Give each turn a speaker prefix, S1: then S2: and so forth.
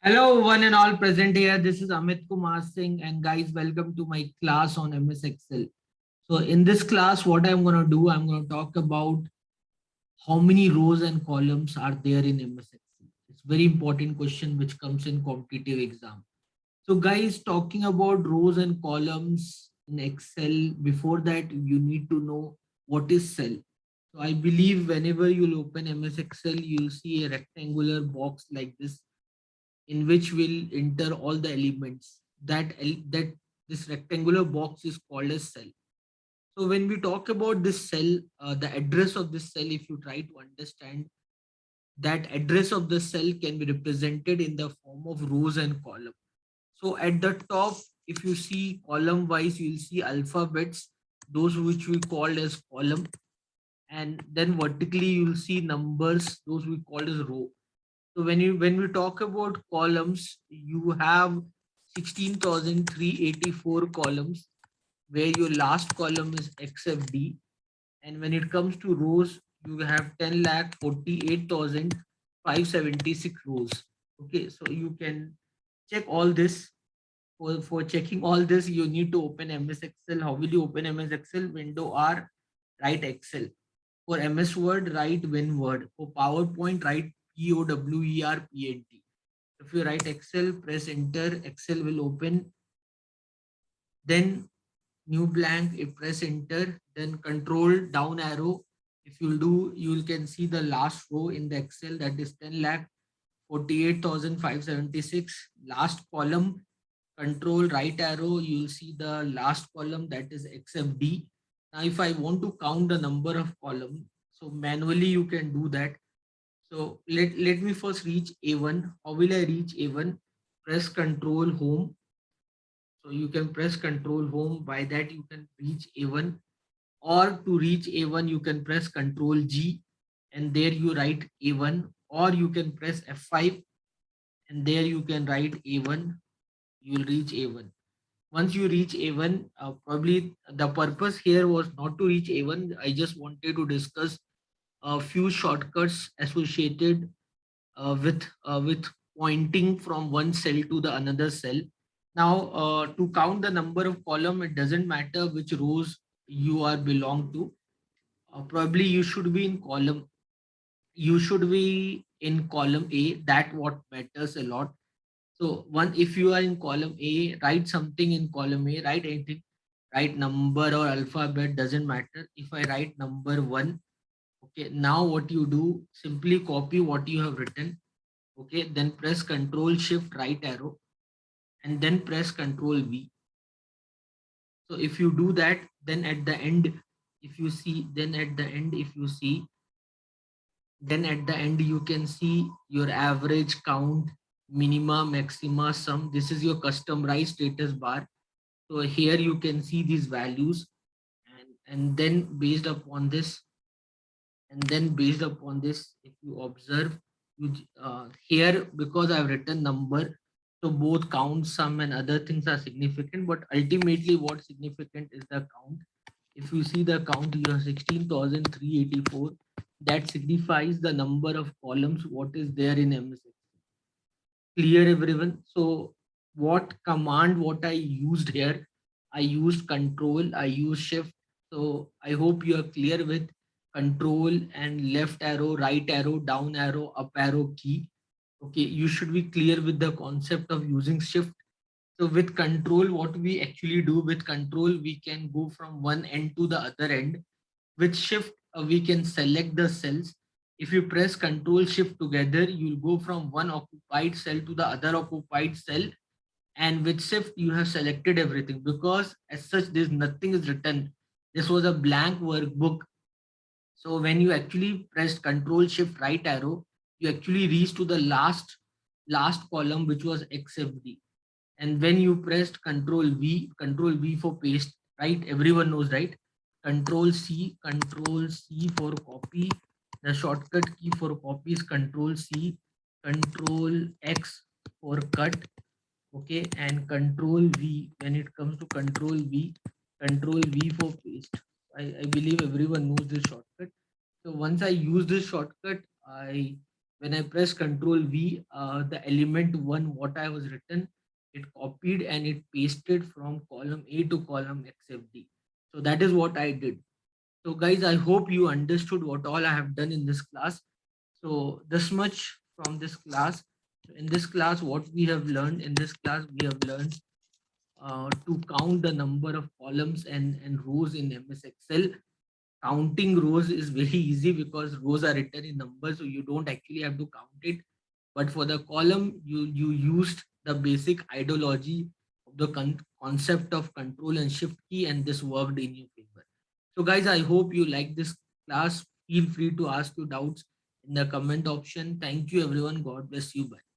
S1: Hello, one and all present here. This is Amit Kumar Singh, and guys, welcome to my class on MS Excel. So, in this class, what I'm going to do, I'm going to talk about how many rows and columns are there in MS Excel. It's very important question which comes in competitive exam. So, guys, talking about rows and columns in Excel, before that, you need to know what is cell. So, I believe whenever you'll open MS Excel, you'll see a rectangular box like this in which we'll enter all the elements that this rectangular box is called as cell. So when we talk about this cell, the address of this cell, if you try to understand, that address of the cell can be represented in the form of rows and column. So at the top, if you see column wise, you'll see alphabets, those which we call as column, and then vertically you'll see numbers, those we call as row. So when we talk about columns, you have 16,384 columns, where your last column is XFD, and when it comes to rows, you have 10 lakh 48,576 rows. Okay, so you can check all this. For checking all this, you need to open MS Excel. How will you open MS Excel? Window R, write Excel. For MS Word, write WinWord. For PowerPoint, write POWERPNT. If you write Excel, press enter, Excel will open. Then new blank, if press enter, then control down arrow. If you'll do, you can see the last row in the Excel, that is 10 lakh 48,576. Last column, control right arrow, you'll see the last column, that is XFD. Now, if I want to count the number of column, so manually you can do that. So let me first reach A1. How will I reach A1? Press control home. So you can press control home. By that you can reach A1. Or to reach A1, you can press control G and there you write A1. Or you can press F5 and there you can write A1. You will reach A1. Once you reach A1, probably the purpose here was not to reach A1. I just wanted to discuss a few shortcuts associated with pointing from one cell to the another cell. Now, to count the number of column, it doesn't matter which rows you are belong to. Probably you should be in column. You should be in column A. That what matters a lot. So one, if you are in column A, write something in column A. Write anything. Write number or alphabet, doesn't matter. If I write number one, okay. Now what you do? Simply copy what you have written. Okay, then press control shift right arrow and then press control V. So if you do that, then at the end, if you see, then at the end, if you see, then at the end you can see your average count, minima, maxima, sum. This is your customized status bar. So here you can see these values, and then based upon this, if you observe, you here, because I've written number, so both count, sum and other things are significant, but ultimately what significant is the count. If you see the count, you have 16,384. That signifies the number of columns what is there in MS. Clear everyone? So what command what I used here, I used control, I used shift. So I hope you are clear with control and left arrow, right arrow, down arrow, up arrow key. Okay, you should be clear with the concept of using shift. So with control, what we actually do, with control we can go from one end to the other end. With shift, we can select the cells. If you press control shift together, you'll go from one occupied cell to the other occupied cell. And with shift, you have selected everything, because as such, there's nothing is written. This was a blank workbook. So when you actually pressed control shift right arrow, you actually reach to the last column, which was XFD. And when you pressed control V for paste, right? Everyone knows, right? Control C for copy. The shortcut key for copy is control C, control X for cut. Okay, and control V when it comes to control V for paste. I believe everyone knows this shortcut. So once I use this shortcut, I When I press Control V, the element one, what I was written, it copied and it pasted from column A to column XFD. So that is what I did. So guys, I hope you understood what all I have done in this class. So this much from this class. In this class, what we have learned in this class, we have learned to count the number of columns and rows in MS Excel. Counting rows is very easy because rows are written in numbers, so you don't actually have to count it. But for the column, you used the basic ideology of the concept of control and shift key, and this worked in your favor. So guys, I hope you like this class. Feel free to ask your doubts in the comment option. Thank you everyone. God bless you. Bye.